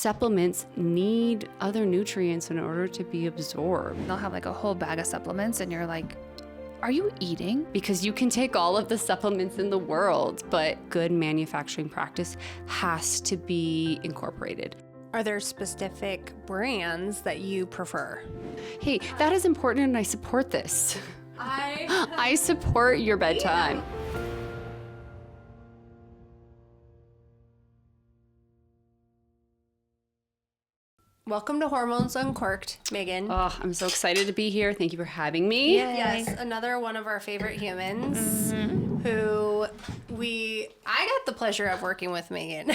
supplements need other nutrients in order to be absorbed. They'll have like a whole bag of supplements and you're like, are you eating? Because you can take all of the supplements in the world, but good manufacturing practice has to be incorporated. Are there specific brands that you prefer? Hey, that is important and I support this. I support your bedtime. Welcome to Hormones Uncorked, Megan. Oh, I'm so excited to be here. Thank you for having me. Yes, another one of our favorite humans who I got the pleasure of working with Megan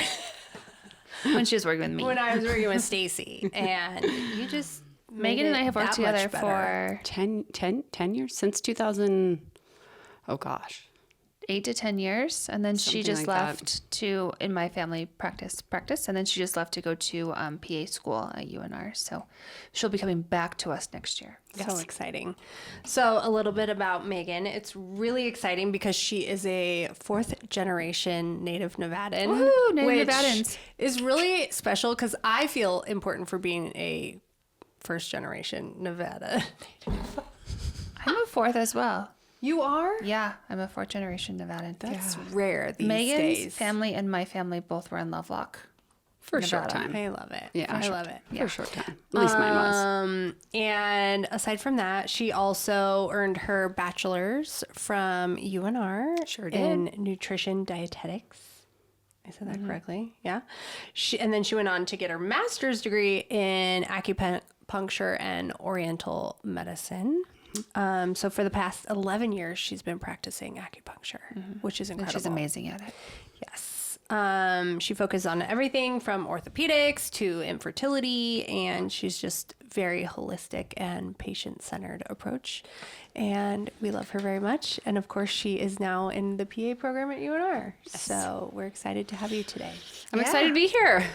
When she was working with me. when I was working with Stacy, and you just Megan and I have worked together for 10 years since 2000. Oh gosh. 8 to 10 years, and then she Something just like left to, in my family, practice, and then she just left to go to PA school at UNR. So she'll be coming back to us next year. So exciting. So a little bit about Megan. It's really exciting because she is a 4th generation native Nevadan. Woohoo, native which Nevadans. is really special because I feel important for being a 1st generation Nevada. I'm a 4th as well. You are? Yeah, I'm a 4th generation Nevadan. That's rare these Megan's days. family and my family both were in Lovelock. For a short Nevada. time. I love it. Yeah, I love it. For a short time. At least mine was. And aside from that, she also earned her bachelor's from UNR Sure did. in nutrition dietetics. I said that correctly. Yeah. And then she went on to get her master's degree in acupuncture and oriental medicine. So for the past 11 years, she's been practicing acupuncture, which is incredible. And she's amazing at it. Yes. She focuses on everything from orthopedics to infertility, and she's just very holistic and patient-centered approach. And we love her very much. And of course, she is now in the PA program at UNR. Yes. So we're excited to have you today. I'm excited to be here.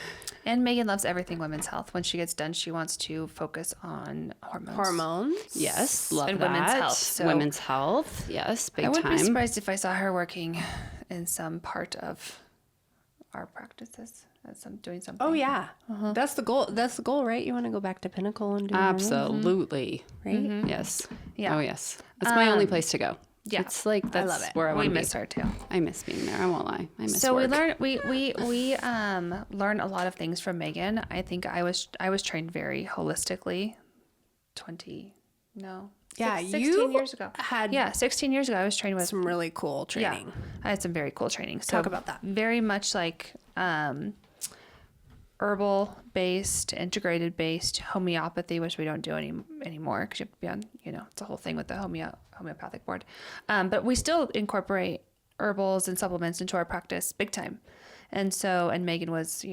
And Megan loves everything women's health. When she gets done, she wants to focus on hormones. Yes, love And that. women's health. So women's health, yes, big I wouldn't time. be surprised if I saw her working in some part of our practices, doing something. Oh, yeah. That's the goal. That's the goal, right? You want to go back to Pinnacle and do Absolutely. hormones, right? Yes. Yeah. Oh, yes. That's my only place to go. Yeah. It's like, that's love it. where I want We to be. miss her too. I miss being there. I won't lie. I miss So work. we learn a lot of things from Megan. I think I was trained very holistically. 16 years ago. had 16 years ago I was trained with some really cool training. Yeah, I had some very cool training. So Talk about that. Very much like herbal based, integrated based, homeopathy, which we don't do anymore because you have to be on, it's a whole thing with the homeopathic board. But we still incorporate herbals and supplements into our practice big time. And Megan was,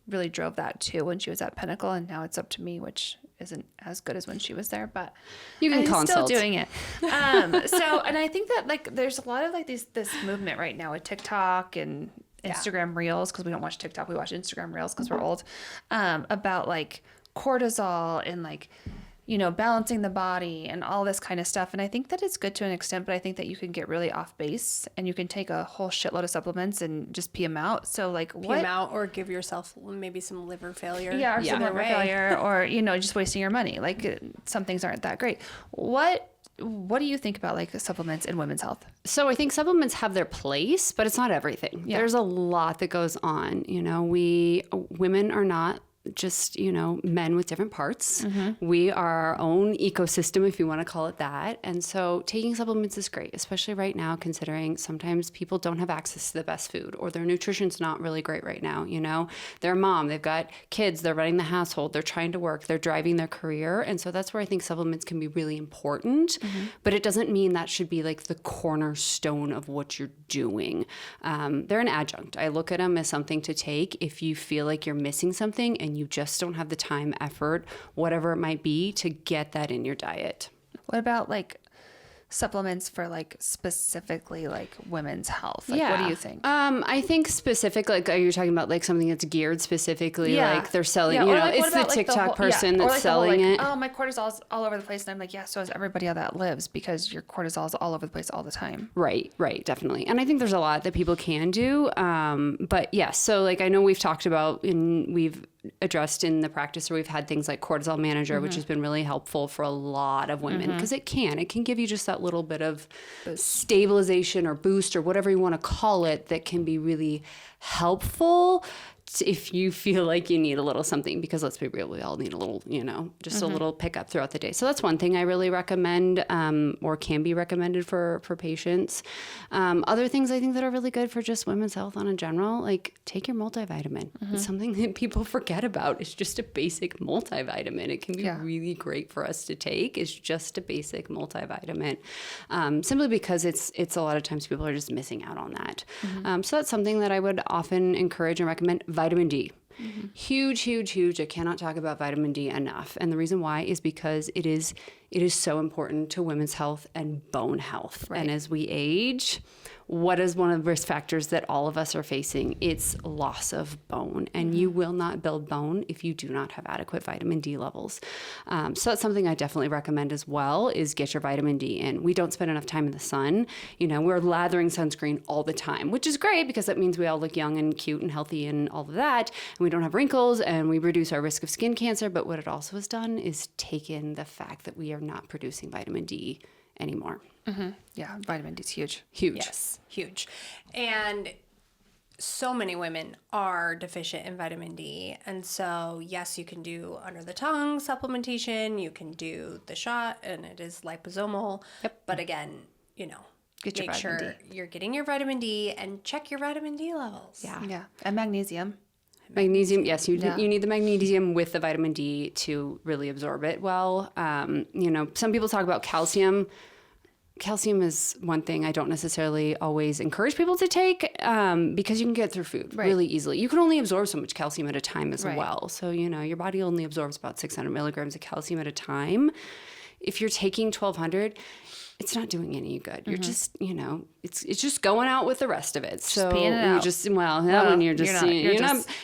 really drove that too when she was at Pinnacle, and now it's up to me, which isn't as good as when she was there, but You can I'm consult. still doing it. And I think that there's a lot of this movement right now with TikTok and Instagram Reels, because we don't watch TikTok, we watch Instagram Reels because we're old, about cortisol and balancing the body and all this kind of stuff. And I think that it's good to an extent, but I think that you can get really off base and you can take a whole shitload of supplements and just pee them out. So pee them out, or give yourself maybe some liver failure. Yeah, or some liver failure, or just wasting your money. Some things aren't that great. What do you think about supplements in women's health? So I think supplements have their place, but it's not everything. Yeah. There's a lot that goes on. Women are not just, men with different parts. We are our own ecosystem, if you want to call it that. And so taking supplements is great, especially right now, considering sometimes people don't have access to the best food, or their nutrition's not really great right now. They're a mom, they've got kids, they're running the household, they're trying to work, they're driving their career. And so that's where I think supplements can be really important, but it doesn't mean that should be the cornerstone of what you're doing. They're an adjunct. I look at them as something to take if you feel like you're missing something and you just don't have the time, effort, whatever it might be, to get that in your diet. What about supplements for specifically women's health? What do you think? I think specific, are you talking about something that's geared specifically, they're selling, or it's the TikTok person that's selling it. Oh, my cortisol's all over the place. And I'm like, yeah, so is everybody that lives, because your cortisol's all over the place all the time. Right, definitely. And I think there's a lot that people can do. But yes, so I know we've talked about, and we've addressed in the practice, or we've had things like cortisol manager, which has been really helpful for a lot of women, because it can give you just that little bit of stabilization or boost or whatever you want to call it that can be really helpful if you feel like you need a little something, because let's be real, we all need a little, just a little pickup throughout the day. So that's one thing I really recommend, or can be recommended for patients. Other things I think that are really good for just women's health on a general, like take your multivitamin. It's something that people forget about. It's just a basic multivitamin. It can be really great for us to take. It's just a basic multivitamin, simply because it's a lot of times people are just missing out on that. So that's something that I would often encourage and recommend. Vitamin D. Huge, huge, huge. I cannot talk about vitamin D enough. And the reason why is because it is so important to women's health and bone health. Right. And as we age, what is one of the risk factors that all of us are facing? It's loss of bone. And you will not build bone if you do not have adequate vitamin D levels. So that's something I definitely recommend as well, is get your vitamin D in. We don't spend enough time in the sun. We're lathering sunscreen all the time, which is great because that means we all look young and cute and healthy and all of that. And we don't have wrinkles and we reduce our risk of skin cancer. But what it also has done is taken the fact that we are not producing vitamin D anymore. Yeah, vitamin D is huge. Huge. Yes, huge. And so many women are deficient in vitamin D. And so, yes, you can do under the tongue supplementation. You can do the shot, and it is liposomal. Yep. But again, make sure you're getting your vitamin D and check your vitamin D levels. Yeah. And magnesium. Magnesium, yes, you need the magnesium with the vitamin D to really absorb it well. Some people talk about calcium. Calcium is one thing I don't necessarily always encourage people to take, because you can get through food really easily. You can only absorb so much calcium at a time as well. So, your body only absorbs about 600 milligrams of calcium at a time. If you're taking 1,200, it's not doing any good. You're just, it's just going out with the rest of it. So peeing it out.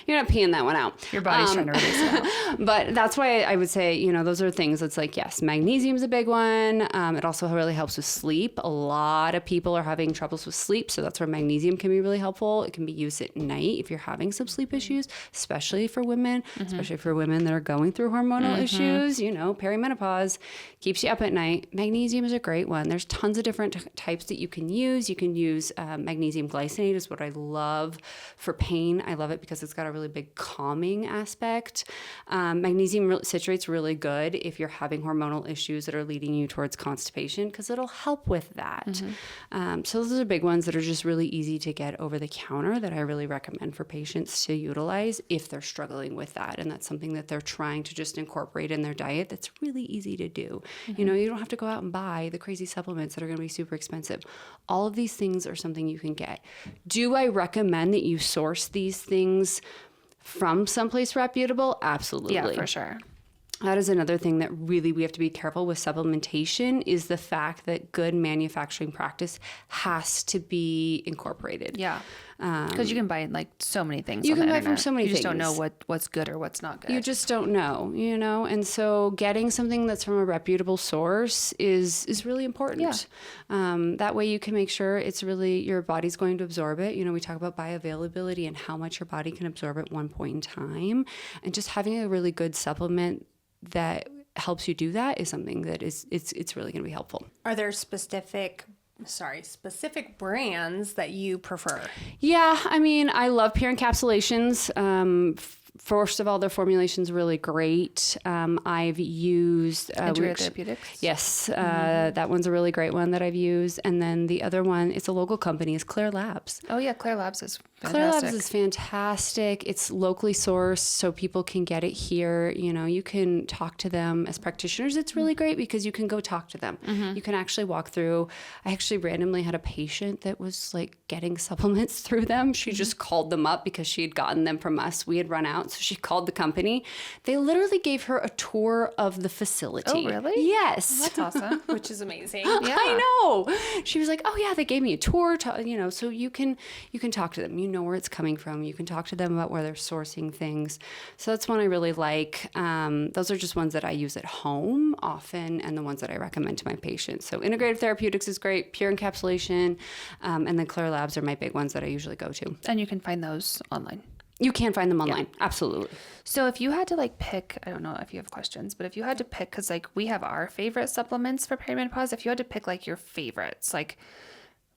You're not peeing that one out. Your body's trying to release it out. But that's why I would say, those are things that's like, yes, magnesium's a big one. It also really helps with sleep. A lot of people are having troubles with sleep. So that's where magnesium can be really helpful. It can be used at night if you're having some sleep issues, especially for women, especially for women that are going through hormonal issues. Perimenopause keeps you up at night. Magnesium is a great one. There's tons of different types that you can use. You can use magnesium glycinate is what I love for pain. I love it because it's got a really big calming aspect. Magnesium citrate's really good if you're having hormonal issues that are leading you towards constipation, because it'll help with that. So those are big ones that are just really easy to get over the counter that I really recommend for patients to utilize if they're struggling with that. And that's something that they're trying to just incorporate in their diet that's really easy to do. You don't have to go out and buy the crazy supplements that are going to be super expensive. All of these things are something you can get. Do I recommend that you source these things from someplace reputable? Absolutely. Yeah, for sure. That is another thing that really we have to be careful with supplementation, is the fact that good manufacturing practice has to be incorporated. Yeah. Because you can buy like so many things. You can buy from so many things. You just don't know what's good or what's not good. You just don't know, And so getting something that's from a reputable source is really important. Yeah. That way you can make sure it's really your body's going to absorb it. We talk about bioavailability and how much your body can absorb at one point in time. And just having a really good supplement that helps you do that is something that it's really going to be helpful. Are there specific brands that you prefer? Yeah, I love Pure Encapsulations. First of all, their formulation's really great. I've used Therapeutics. Yes, that one's a really great one that I've used. And then the other one, it's a local company, is Claire Labs. Oh yeah, Claire Labs is fantastic. Claire Labs is fantastic. It's locally sourced, so people can get it here. You can talk to them as practitioners. It's really great because you can go talk to them. You can actually walk through. I actually randomly had a patient that was like getting supplements through them. She just called them up because she had gotten them from us. We had run out, so she called the company. They literally gave her a tour of the facility. Oh, really? Yes. That's awesome. Which is amazing. Yeah. I know. She was like, "Oh yeah, they gave me a tour." So you can talk to them. You know where it's coming from. You can talk to them about where they're sourcing things. So that's one I really like. Those are just ones that I use at home often, and the ones that I recommend to my patients. So Integrative Therapeutics is great. Pure Encapsulation, and then Claire Labs are my big ones that I usually go to. And you can find those online. You can find them online. Absolutely. So if you had to like pick, I don't know if you have questions, but if you had to pick, because like we have our favorite supplements for perimenopause, if you had to pick like your favorites, like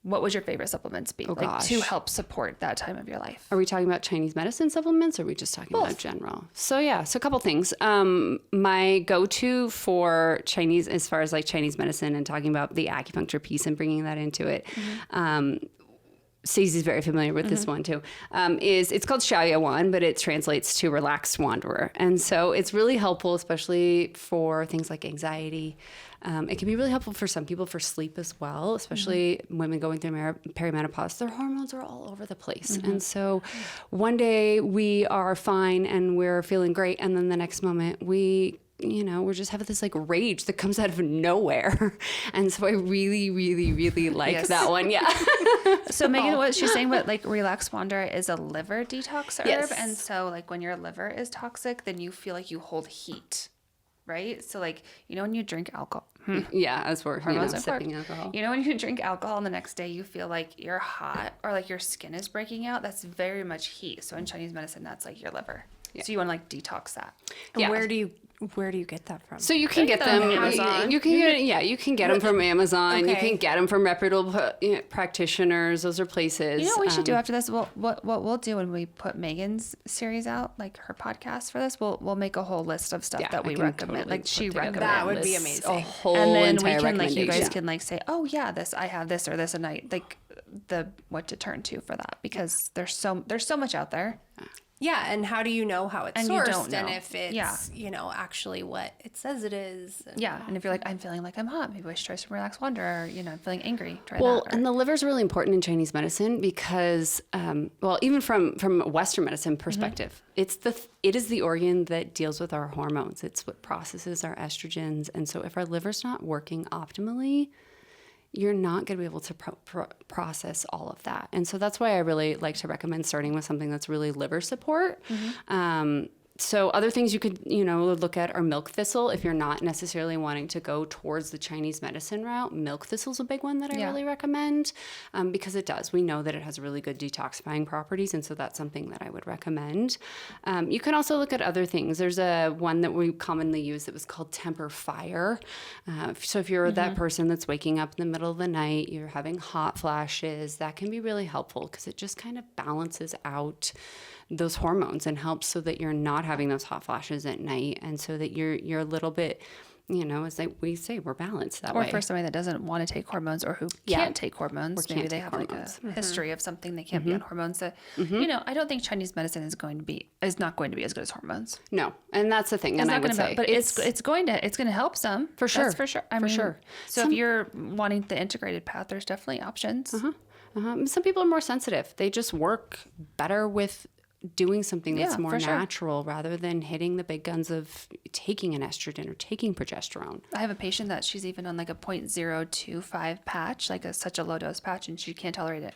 what would your favorite supplements be? Like to help support that time of your life? Are we talking about Chinese medicine supplements, or are we just talking about general? So yeah, so a couple things. My go-to for Chinese, as far as like Chinese medicine and talking about the acupuncture piece and bringing that into it, Stacey's very familiar with this one too, it's called Xiaoya Wan, but it translates to relaxed wanderer. And so it's really helpful, especially for things like anxiety. It can be really helpful for some people for sleep as well, especially women going through perimenopause. Their hormones are all over the place. And so one day we are fine and we're feeling great. And then the next moment we just have this like rage that comes out of nowhere. And so I really, really, really like that one. Yeah. So Megan, what she's saying, but like Relax Wanderer is a liver detox herb. Yes. And so like when your liver is toxic, then you feel like you hold heat, right? So like, when you drink alcohol. Yeah, as we're sipping alcohol. When you drink alcohol and the next day you feel like you're hot or like your skin is breaking out, that's very much heat. So in Chinese medicine, that's like your liver. Yeah. So you want to like detox that. Yeah. Where do you get that from? So you can get them. Amazon. You can get them from Amazon. Okay. You can get them from reputable practitioners. Those are places. You know what we should do after this? What we'll do when we put Megan's series out, like her podcast for this, we'll make a whole list of stuff that we recommend. Totally like she put together. recommends. That would be amazing. A whole And then entire we can like you guys recommendation. can like say, oh yeah, this I have this or this, and I like the what to turn to for that, because there's so much out there. Yeah, and how do you know how it's And you sourced don't know. and if it's, actually what it says it is? And if you're like, I'm feeling like I'm hot, maybe I should try some Relax Wanderer, or, I'm feeling angry, try Well, that. and the liver is really important in Chinese medicine because, even from a Western medicine perspective, it is the organ that deals with our hormones. It's what processes our estrogens. And so if our liver's not working optimally, you're not going to be able to process all of that. And so that's why I really like to recommend starting with something that's really liver support. So other things you could, look at are milk thistle. If you're not necessarily wanting to go towards the Chinese medicine route, milk thistle's a big one that I really recommend because it does. We know that it has really good detoxifying properties, and so that's something that I would recommend. You can also look at other things. There's one that we commonly use that was called temper fire. So if you're that person that's waking up in the middle of the night, you're having hot flashes, that can be really helpful because it just kind of balances out those hormones and helps so that you're not having those hot flashes at night, and so that you're a little bit, as we say, we're balanced that way. Or for somebody that doesn't want to take hormones or who can't take hormones, maybe they have like a history of something they can't be on hormones. That I don't think Chinese medicine is not going to be as good as hormones. No, and that's the thing. It's and not I would say, but it's going to help some for sure. That's for sure. I mean, so if you're wanting the integrated path, there's definitely options. Some people are more sensitive. They just work better with doing something that's more natural rather than hitting the big guns of taking an estrogen or taking progesterone. I have a patient that she's even on like a 0.025 patch, like such a low dose patch, and she can't tolerate it.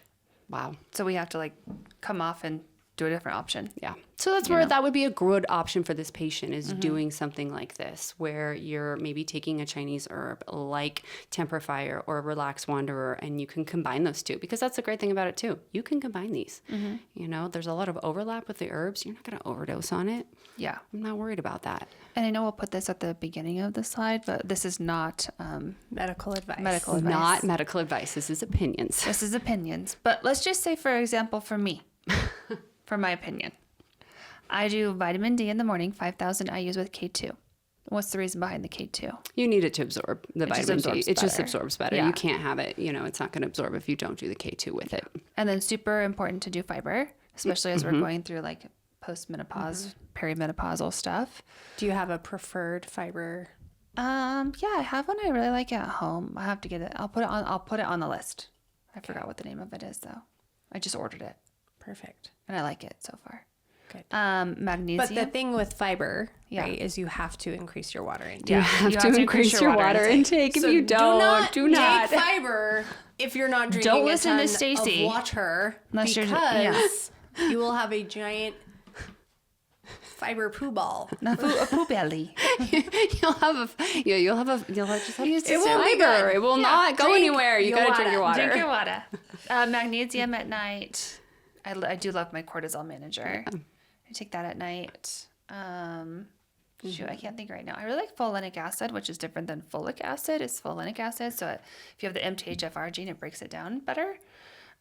Wow. So we have to like come off and do a different option. Yeah. So that's where that would be a good option for this patient is doing something like this, where you're maybe taking a Chinese herb like Temper Fire or Relax Wanderer, and you can combine those two, because that's the great thing about it too. You can combine these. There's a lot of overlap with the herbs. You're not going to overdose on it. Yeah. I'm not worried about that. And I know we'll put this at the beginning of the slide, but this is not medical advice. Not medical advice. This is opinions. This is opinions. But let's just say, for example, for me, for my opinion, I do vitamin D in the morning, 5,000 IUs with K2. What's the reason behind the K2? You need it to absorb the vitamin D. It just better. Absorbs better. Yeah. You can't have it, it's not going to absorb if you don't do the K2 with it. And then super important to do fiber, especially as we're going through like post-menopause, perimenopausal stuff. Do you have a preferred fiber? Yeah, I have one I really like at home. I have to get it. I'll put it on the list. I forgot what the name of it is though. I just ordered it. Perfect. And I like it so far. Good. Magnesium. But the thing with fiber, right, is you have to increase your water intake. You have to increase your water intake. If you don't, do not take fiber if you're not drinking Don't listen to a ton Stacey. of water, Unless because you will have a giant fiber poo ball. A poo belly. You'll just have It won't be fiber. good. It will not go anywhere. You got to drink your water. Drink your water. Magnesium at night. I do love my cortisol manager. I take that at night. Shoot, I can't think right now. I really like folinic acid, which is different than folic acid. It's folinic acid. So if you have the MTHFR gene, it breaks it down better.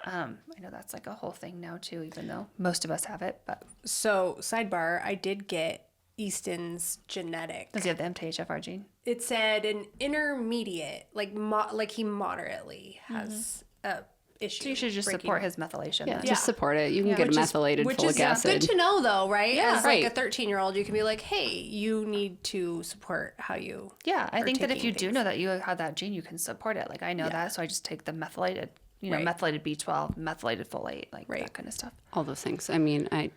I know that's like a whole thing now too, even though most of us have it. But So, sidebar, I did get Easton's genetic. does he have the MTHFR gene? It said an intermediate, like he moderately has a issue. So you should just breaking- support his methylation. Yeah, then. just support it. You can get a methylated which folic is acid. good to know, though, right? Yeah. As Right. like a 13-year-old, you can be like, hey, you need to support how you. Yeah, I are think that if taking you do things. know that you have that gene, you can support it. Like I know that, so I just take the methylated, Right. methylated B12, methylated folate, like Right. that kind of stuff. All those things. I mean, I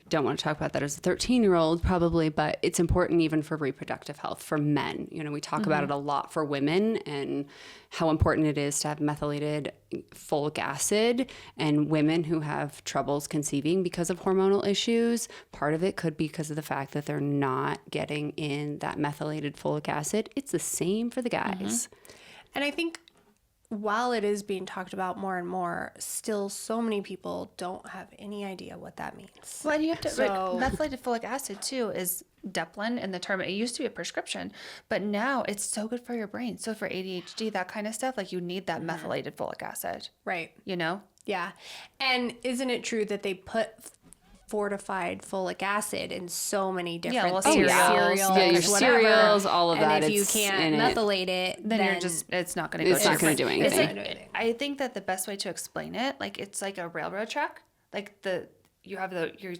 don't want to talk about that as a 13-year-old probably, but it's important even for reproductive health for men. We talk about it a lot for women and how important it is to have methylated folic acid, and women who have troubles conceiving because of hormonal issues. Part of it could be because of the fact that they're not getting in that methylated folic acid. It's the same for the guys. And I think while it is being talked about more and more, still so many people don't have any idea what that means. Well, and you have to So- methylated folic acid too is Deplin in the term. It used to be a prescription, but now it's so good for your brain. So for ADHD, that kind of stuff, like you need that methylated folic acid. Right. Yeah. And isn't it true that they put fortified folic acid in so many different well, things? cereals. Cereals, Yeah, your whatever. cereals, all of and that, if you it's can't in it. methylate it, Then you're just, it's not going to go It's to not your gonna brain. do It's anything. like, I think that the best way to explain it, like it's like a railroad track, like you're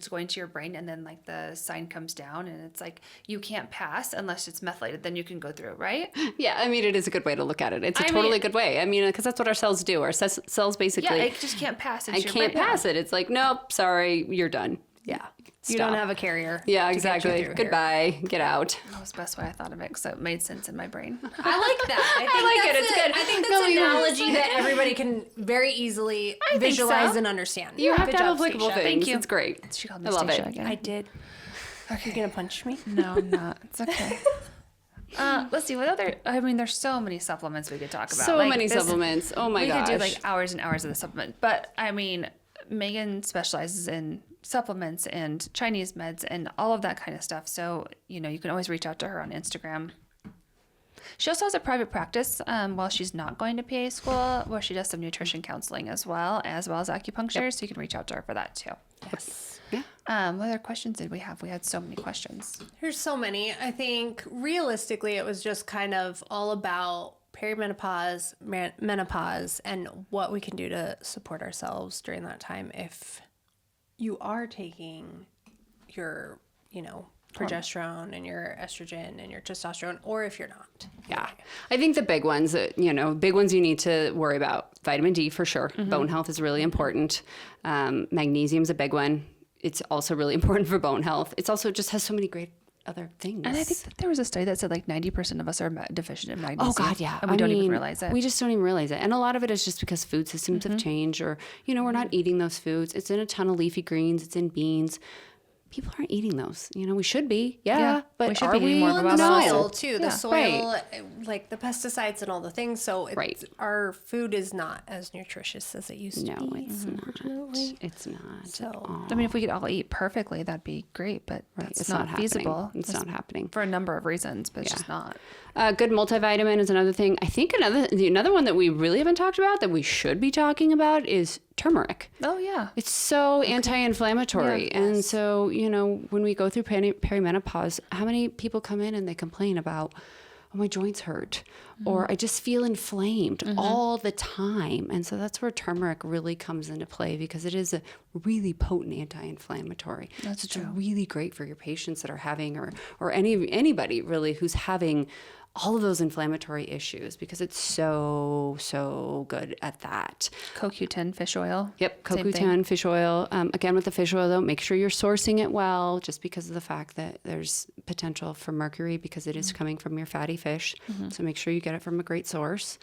going to your brain and then like the sign comes down and it's like you can't pass unless it's methylated, then you can go through, right? Yeah, I mean, it is a good way to look at it. It's a totally good way. I mean, because that's what our cells do. Our cells basically, Yeah, it just can't pass. I can't pass it. It's like, nope, sorry, you're done. yeah, you Stop. don't have a carrier. Yeah, to get you exactly. through here. Goodbye. Get out. That was the best way I thought of it because it made sense in my brain. I like that. I, think like it. that's It's good. I think No, that's an you're- analogy that everybody can very easily think visualize so. and understand. You have Good to have job, applicable Stacia. things. Thank you. It's great. She called me I love Stacia it. again. I did. Okay. You gonna punch me? No, I'm not. It's okay. Let's see what other. I mean, there's so many supplements we could talk about. So Like, many this- supplements. Oh my we gosh. could do like hours and hours of the supplement. But I mean, Megan specializes in supplements and Chinese meds and all of that kind of stuff. So, you can always reach out to her on Instagram. She also has a private practice while she's not going to PA school, where she does some nutrition counseling as well as acupuncture. So you can reach out to her for that too. Yes. Yeah. What other questions did we have? We had so many questions. There's so many. I think realistically, it was just kind of all about perimenopause, menopause, and what we can do to support ourselves during that time if you are taking your, progesterone and your estrogen and your testosterone, or if you're not. Yeah. I think the big ones, you need to worry about vitamin D for sure. Bone health is really important. Magnesium's a big one. It's also really important for bone health. It's also just has so many great other things. And I think that there was a study that said like 90% of us are deficient in magnesium. Oh God, yeah. And we don't even realize it. We just don't even realize it. And a lot of it is just because food systems have changed or, we're not eating those foods. It's in a ton of leafy greens. It's in beans. People aren't eating those. We should be. Yeah. But we should are be eating we? more Well, of and the No. soil too. The Yeah. soil, like the pesticides and all the things. So Right. our food is not as nutritious as it used to No, be. it's unfortunately. not. It's not. So I mean, if we could all eat perfectly, that'd be great, but that's It's not not feasible. happening. It's not happening. For a number of reasons, but it's just not. Good multivitamin is another thing. I think another one that we really haven't talked about that we should be talking about is turmeric. Oh, yeah. It's so anti-inflammatory. And so, when we go through perimenopause, how many people come in and they complain about, oh, my joints hurt, or I just feel inflamed all the time. And so that's where turmeric really comes into play because it is a really potent anti-inflammatory. That's true. true. It's really great for your patients that are having, or anybody really who's having all of those inflammatory issues because it's so good at that. CoQ10 fish oil. Yep, Same thing. CoQ10 fish oil. Again, with the fish oil, though, make sure you're sourcing it well just because of the fact that there's potential for mercury because it is coming from your fatty fish. So make sure you get it from a great source.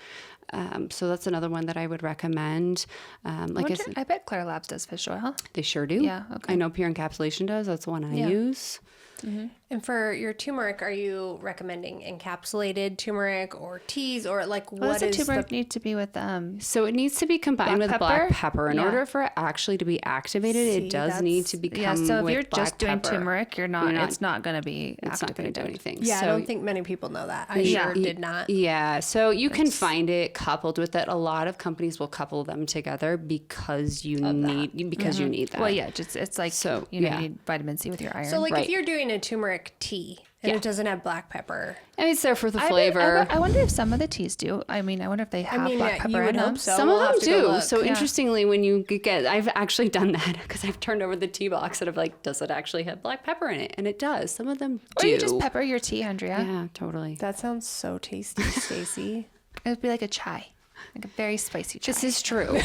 So that's another one that I would recommend. Like I said, I bet Claire Labs does fish oil. they sure do. Yeah, okay. I know Pure Encapsulation does. That's the one I Yeah. use. And And for your turmeric, are you recommending encapsulated turmeric or teas, or like What what does the is turmeric need to be with So it needs to be combined Black with black pepper? pepper. In Yeah. order for it actually to be activated, See, it does need to become Yeah, so if with you're black just doing pepper. turmeric, You're not- it's not going to be It's not going activated. to do anything. Yeah, So, I don't think many people know that. I Yeah. sure did not. Yeah, so you can find it coupled with it. A lot of companies will couple them together because you need that. Well, yeah, just it's like So, you yeah. need vitamin C with your iron. So like Right. if you're doing a turmeric tea and Yeah. it doesn't have black pepper, And it's there for the I flavor. wonder if some of the teas do. I mean, I wonder if they have black pepper you in would them. hope so. Some We'll of have them to go do. look. So Yeah. interestingly, when you get, I've actually done that because I've turned over the tea box and I'm like, does it actually have black pepper in it? And it does. Some of them Or do. you just pepper your tea, Andrea. Yeah, totally. that sounds so tasty, Stacy. It would be like a chai, like a very spicy chai. This is true.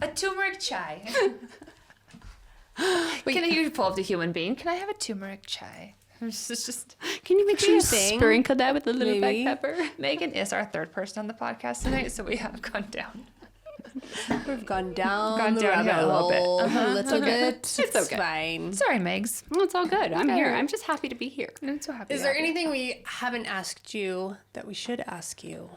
a turmeric chai. Can you pull up the human being? Can I have a turmeric chai? It's just Can you make sure you thing. sprinkle that with a little black Maybe. pepper? Megan is our third person on the podcast tonight, so we have gone down. We've gone down Gone the downhill rabbit a little bit. hole Uh-huh. a little bit. It's okay. fine. Sorry, Megs. Well, it's all good. I'm here. I'm just happy to be here. I'm so happy. Is to there have you. anything we haven't asked you that we should ask you?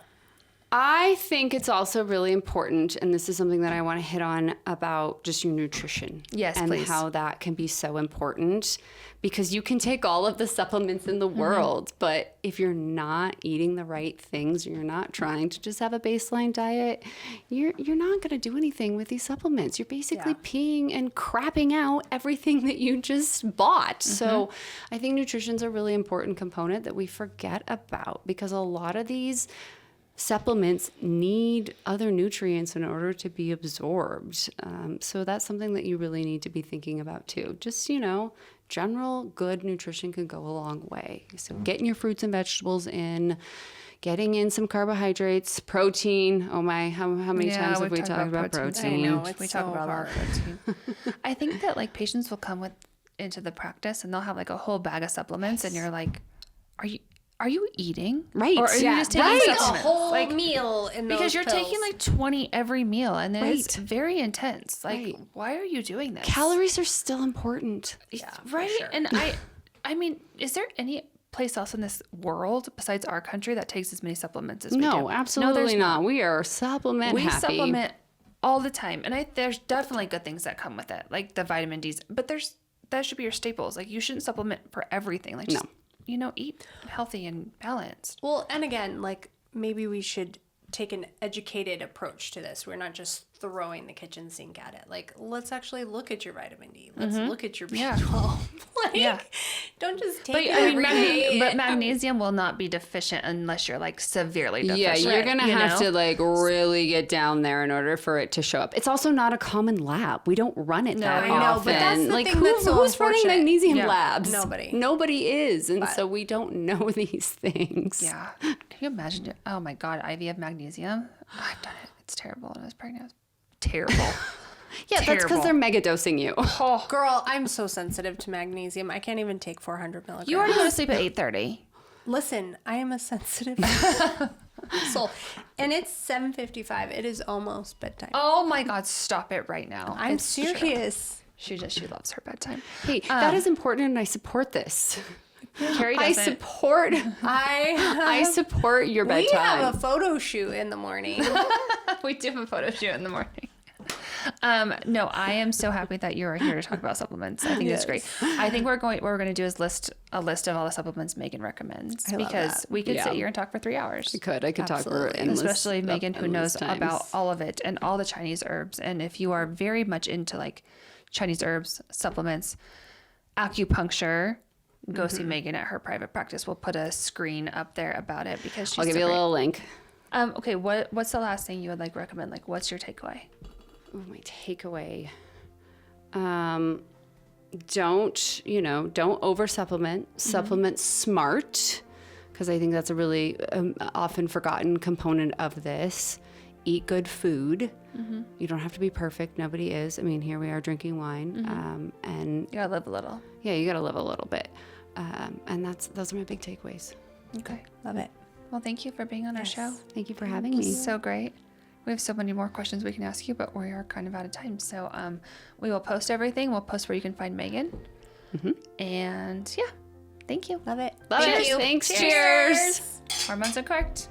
I think it's also really important, and this is something that I want to hit on about just your nutrition. Yes, and please. how that can be so important because you can take all of the supplements in the world, but if you're not eating the right things, you're not trying to just have a baseline diet, you're not going to do anything with these supplements. You're basically peeing and crapping out everything that you just bought. So I think nutrition's a really important component that we forget about because a lot of these supplements need other nutrients in order to be absorbed. So that's something that you really need to be thinking about too. Just, general good nutrition can go a long way. So getting your fruits and vegetables in, getting in some carbohydrates, protein. Oh my, how many times have we talked about protein? I know, it's We talk so about a lot hard. of protein. I think that like patients will come into the practice and they'll have like a whole bag of supplements, and you're like, are you eating? Right. Or are you Yeah. just taking Right, a supplements? whole Like, meal in those because you're taking pills. like 20 every meal, and it's Right. very intense. Like, Right. why are you doing this? Calories are still important. Right? sure. And I mean, is there any place else in this world besides our country that takes as many supplements as we do? No, absolutely there's not. We are supplement We happy. supplement all the time, and there's definitely good things that come with it, like the vitamin D's. But that should be your staples. Like you shouldn't supplement for everything. Like just, eat healthy and balanced. Well, and again, like maybe we should take an educated approach to this. We're not just throwing the kitchen sink at it. Like, let's actually look at your vitamin D. Let's look at your B12. Like, Yeah. don't just take But it I mean, every day. but magnesium will not be deficient unless you're like severely deficient. Yeah, you're going to have know? to like really get down there in order for it to show up. It's also not a common lab. We don't run it that I know, often. but that's the like thing that's so who's running unfortunate. magnesium Yeah. labs? Nobody. Nobody is. And so we don't know these things. Yeah. Can you imagine? Oh my God, IV of magnesium. I've done it. It's terrible. When I was pregnant, it was terrible. Yeah, that's because they're mega dosing you. Oh, Girl, I'm so sensitive to magnesium. I can't even take 400 milligrams. you already go to sleep at 8:30. Listen, I am a sensitive soul. And it's 7:55. It is almost bedtime. Oh my God, stop it right now. I'm It's true. serious. She loves her bedtime. Hey, that is important and I support this. Carrie I doesn't. support I support your We bedtime. have a photo shoot in the morning. We do have a photo shoot in the morning. No, I am so happy that you are here to talk about supplements. I think that's great. I think what we're going to do is list a list of all the supplements Megan recommends, love because that. we could Yeah. sit here and talk for 3 hours. I could talk for Absolutely. endless, Especially Megan, who endless knows times. about all of it and all the Chinese herbs. And if you are very much into like Chinese herbs, supplements, acupuncture, go see Megan at her private practice. We'll put a screen up there about it because she's I'll give so you a great. little link. Okay, what's the last thing you would like recommend? Like, what's your takeaway? Ooh, my takeaway. Don't over supplement. Supplement smart, because I think that's a really often forgotten component of this. Eat good food. You don't have to be perfect. Nobody is. I mean, here we are drinking wine, and You gotta live a little. yeah, you got to live a little bit. And those are my big takeaways. Okay. Love it. Well, thank you for being on our show. Thank you for having me. So great. We have so many more questions we can ask you, but we are kind of out of time. So we will post everything. We'll post where you can find Megan. And yeah, thank you. Love it. Love Thank it. you. Thanks. Cheers. Cheers. Hormones Uncorked.